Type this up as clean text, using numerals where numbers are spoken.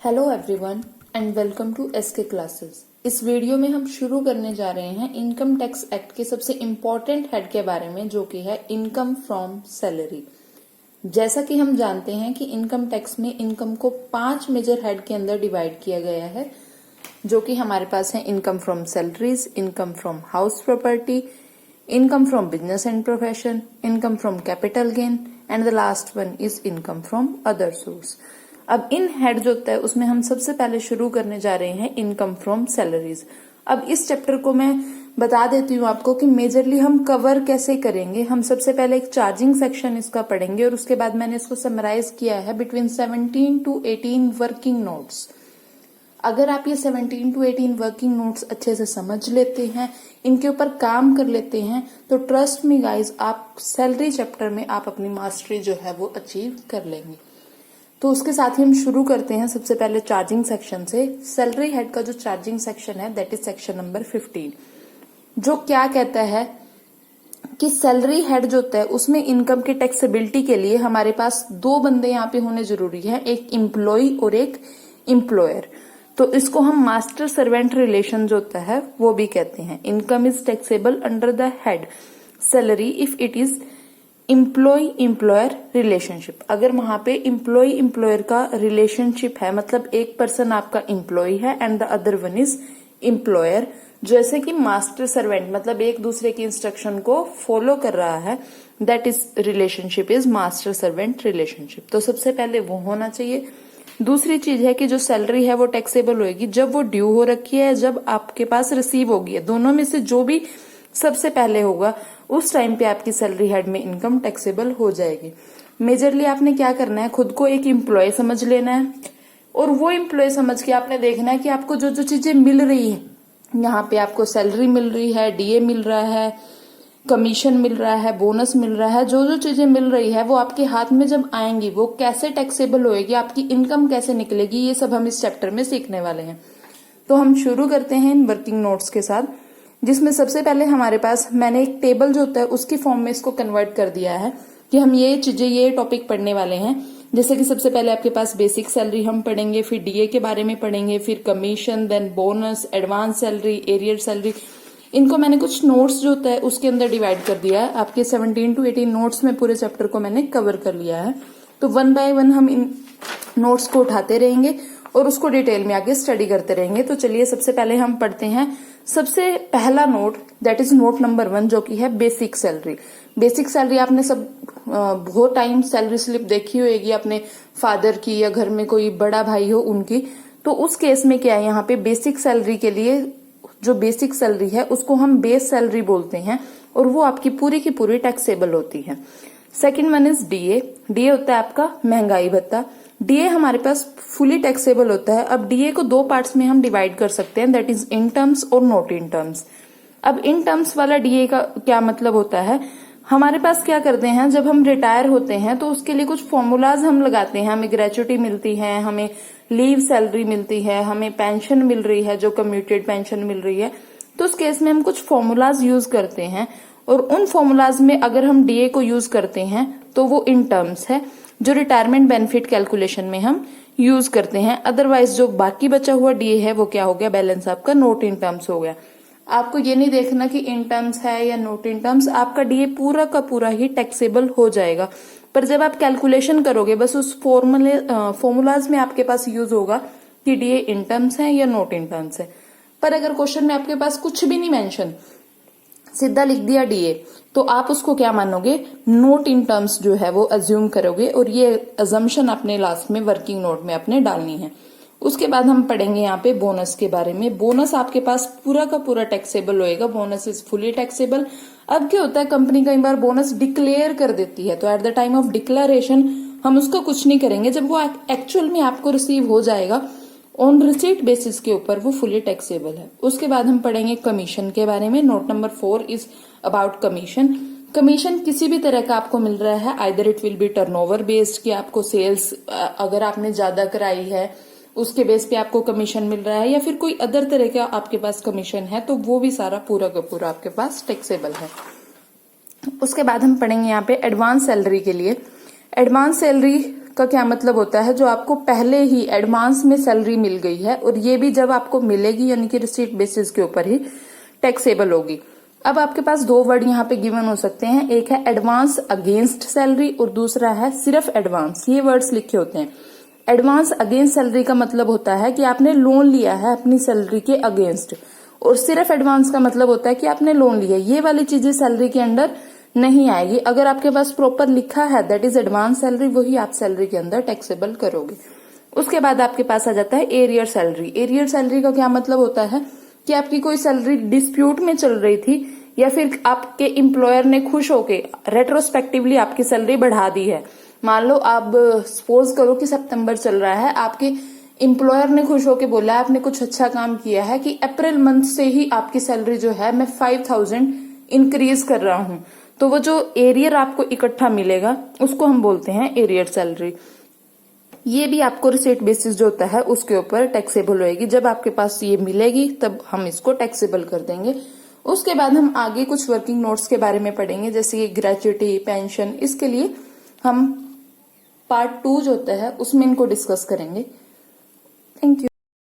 Hello everyone and welcome to SK classes. इस video में हम शुरू करने जा रहे हैं इनकम टैक्स एक्ट के सबसे इम्पोर्टेंट हेड के बारे में, जो कि है इनकम फ्रॉम सैलरी। जैसा कि हम जानते हैं कि इनकम टैक्स में इनकम को 5 मेजर हेड के अंदर डिवाइड किया गया है, जो कि हमारे पास है income from salaries, income from house property, income from business and profession, income from capital gain and the last one is income from other source. अब इन हेड जो होता है उसमें हम सबसे पहले शुरू करने जा रहे हैं इनकम फ्रॉम सैलरीज। अब इस चैप्टर को मैं बता देती हूँ आपको कि मेजरली हम कवर कैसे करेंगे। हम सबसे पहले एक चार्जिंग सेक्शन इसका पढ़ेंगे और उसके बाद मैंने इसको समराइज किया है बिटवीन 17 to 18 वर्किंग नोट्स। अगर आप ये 17 to 18 वर्किंग नोट्स अच्छे से समझ लेते हैं, इनके ऊपर काम कर लेते हैं, तो ट्रस्ट मी गाइज, आप सैलरी चैप्टर में आप अपनी मास्टरी जो है वो अचीव कर लेंगे। तो उसके साथ ही हम शुरू करते हैं सबसे पहले चार्जिंग सेक्शन से। सैलरी हेड का जो चार्जिंग सेक्शन है दैट इज सेक्शन नंबर 15, जो क्या कहता है कि सैलरी हेड जो होता है उसमें इनकम की टैक्सेबिलिटी के लिए हमारे पास 2 बंदे यहाँ पे होने जरूरी है, एक एम्प्लॉय और एक एम्प्लॉयर। तो इसको हम मास्टर सर्वेंट रिलेशन जो होता है वो भी कहते हैं। Income is taxable under the head salary if it is employ employer relationship. अगर वहां पे एम्प्लॉय एम्प्लॉयर का रिलेशनशिप है, मतलब एक पर्सन आपका एम्प्लॉय है and the other one is employer, जैसे कि मास्टर सर्वेंट, मतलब एक दूसरे की इंस्ट्रक्शन को फॉलो कर रहा है, that is relationship is master servant relationship. तो सबसे पहले वो होना चाहिए। दूसरी चीज है कि जो सैलरी है वो टैक्सेबल होगी जब वो ड्यू हो रखी है, जब आपके पास रिसीव होगी है। दोनों में से जो भी सबसे पहले होगा उस टाइम पे आपकी सैलरी हेड में इनकम टैक्सेबल हो जाएगी। मेजरली आपने क्या करना है, खुद को एक एम्प्लॉय समझ लेना है और वो एम्प्लॉय समझ के आपने देखना है कि आपको जो जो चीजें मिल रही है, यहाँ पे आपको सैलरी मिल रही है, डीए मिल रहा है, कमीशन मिल रहा है, बोनस मिल रहा है, जो जो चीजें मिल रही है वो आपके हाथ में जब आएंगी वो कैसे टैक्सेबल होएगी, आपकी इनकम कैसे निकलेगी, ये सब हम इस चैप्टर में सीखने वाले हैं। तो हम शुरू करते हैं इन वर्किंग नोट्स के साथ, जिसमें सबसे पहले हमारे पास मैंने एक टेबल जो होता है उसकी फॉर्म में इसको कन्वर्ट कर दिया है कि हम ये चीजें, ये टॉपिक पढ़ने वाले हैं। जैसे कि सबसे पहले आपके पास बेसिक सैलरी हम पढ़ेंगे, फिर डीए के बारे में पढ़ेंगे, फिर commission, then bonus, advance salary, arrear salary. इनको मैंने कुछ नोट्स जो होता है उसके अंदर डिवाइड कर दिया है। आपके 17 to 18 नोट्स में पूरे चैप्टर को मैंने कवर कर लिया है। तो 1 by 1 हम इन नोट्स को उठाते रहेंगे और उसको डिटेल में आगे स्टडी करते रहेंगे। तो चलिए सबसे पहले हम पढ़ते हैं सबसे पहला note, that is note number 1, जो कि है बेसिक सैलरी। बेसिक सैलरी आपने सब बहुत टाइम सैलरी स्लिप देखी होगी अपने फादर की, या घर में कोई बड़ा भाई हो उनकी। तो उस केस में क्या है, यहाँ पे बेसिक सैलरी के लिए जो बेसिक सैलरी है उसको हम बेस सैलरी बोलते हैं और वो आपकी पूरी की पूरी टैक्सेबल होती है। Second one is DA. DA होता है आपका महंगाई भत्ता। डीए हमारे पास फुली टैक्सेबल होता है। अब डीए को 2 पार्ट्स में हम डिवाइड कर सकते हैं, दैट इज इन टर्म्स और नॉट इन टर्म्स। अब इन टर्म्स वाला डीए का क्या मतलब होता है, हमारे पास क्या करते हैं जब हम रिटायर होते हैं तो उसके लिए कुछ फॉर्मूलाज हम लगाते हैं। हमें ग्रेचुटी मिलती है, हमें लीव सैलरी मिलती है, हमें पेंशन मिल रही है, जो कम्यूटेड पेंशन मिल रही है। तो उस केस में हम कुछ फॉर्मूलाज यूज करते हैं और उन फॉर्मूलाज में अगर हम डीए को यूज करते हैं तो वो इन टर्म्स है, जो रिटायरमेंट बेनिफिट कैलकुलेशन में हम यूज करते हैं। अदरवाइज जो बाकी बचा हुआ डीए है वो क्या हो गया, बैलेंस आपका नोट इन टर्म्स हो गया। आपको ये नहीं देखना कि इन टर्म्स है या नोट इन टर्म्स, आपका डीए पूरा का पूरा ही टैक्सेबल हो जाएगा। पर जब आप कैलकुलेशन करोगे बस उस फॉर्मूलाज में आपके पास यूज होगा कि डीए इन टर्म्स है या नोट इन टर्म्स है। पर अगर क्वेश्चन में आपके पास कुछ भी नहीं मेंशन, सीधा लिख दिया डीए, तो आप उसको क्या मानोगे, नोट इन टर्म्स जो है वो अज्यूम करोगे और ये अजम्पशन अपने लास्ट में वर्किंग नोट में अपने डालनी है। उसके बाद हम पढ़ेंगे यहाँ पे बोनस के बारे में। बोनस आपके पास पूरा का पूरा टैक्सेबल होएगा, बोनस इज फुली टैक्सेबल। अब क्या होता है, कंपनी कई बार बोनस डिक्लेयर कर देती है, तो at the time of declaration हम उसका कुछ नहीं करेंगे। जब वो एक्चुअल में आपको रिसीव हो जाएगा ऑन रिसीट बेसिस के ऊपर, वो फुली टैक्सेबल है। उसके बाद हम पढ़ेंगे कमीशन के बारे में। Note number 4 is about commission. Commission किसी भी तरह का आपको मिल रहा है, either it will be turnover based, कि आपको सेल्स अगर आपने ज्यादा कराई है उसके बेस पे आपको कमीशन मिल रहा है, या फिर कोई अदर तरह का आपके पास कमीशन है, तो वो भी सारा पूरा का पूरा आपके पास टैक्सेबल है। उसके बाद हम पढ़ेंगे यहाँ पे एडवांस सैलरी के लिए। एडवांस सैलरी का क्या मतलब होता है, जो आपको पहले ही एडवांस में सैलरी मिल गई है और ये भी जब आपको मिलेगी यानी कि रिसीट बेसिस के ऊपर ही टैक्सेबल होगी। अब आपके पास दो वर्ड यहाँ पे गिवन हो सकते हैं, एक है एडवांस अगेंस्ट सैलरी और दूसरा है सिर्फ एडवांस। ये वर्ड्स लिखे होते हैं। एडवांस अगेंस्ट सैलरी का मतलब होता है कि आपने लोन लिया है अपनी सैलरी के अगेंस्ट, और सिर्फ एडवांस का मतलब होता है कि आपने लोन लिया। ये वाली चीजें सैलरी के अंडर नहीं आएगी। अगर आपके पास प्रॉपर लिखा है दैट इज एडवांस सैलरी, वही आप सैलरी के अंदर टैक्सेबल करोगे। उसके बाद आपके पास आ जाता है एरियर सैलरी। एरियर सैलरी का क्या मतलब होता है कि आपकी कोई सैलरी डिस्प्यूट में चल रही थी या फिर आपके एम्प्लॉयर ने खुश होके रेट्रोस्पेक्टिवली आपकी सैलरी बढ़ा दी है। मान लो आप सपोज करो कि सितंबर चल रहा है, आपके एम्प्लॉयर ने खुश होके बोला आपने कुछ अच्छा काम किया है कि अप्रैल मंथ से ही आपकी सैलरी जो है मैं 5000 इंक्रीज कर रहा हूं, तो वो जो एरियर आपको इकट्ठा मिलेगा उसको हम बोलते हैं एरियर सैलरी। ये भी आपको रिसीट बेसिस जो होता है उसके ऊपर टैक्सेबल होएगी। जब आपके पास ये मिलेगी तब हम इसको टैक्सेबल कर देंगे। उसके बाद हम आगे कुछ वर्किंग नोट्स के बारे में पढ़ेंगे, जैसे कि ग्रेच्युटी, पेंशन। इसके लिए हम पार्ट 2 जो होता है उसमें इनको डिस्कस करेंगे। Thank you.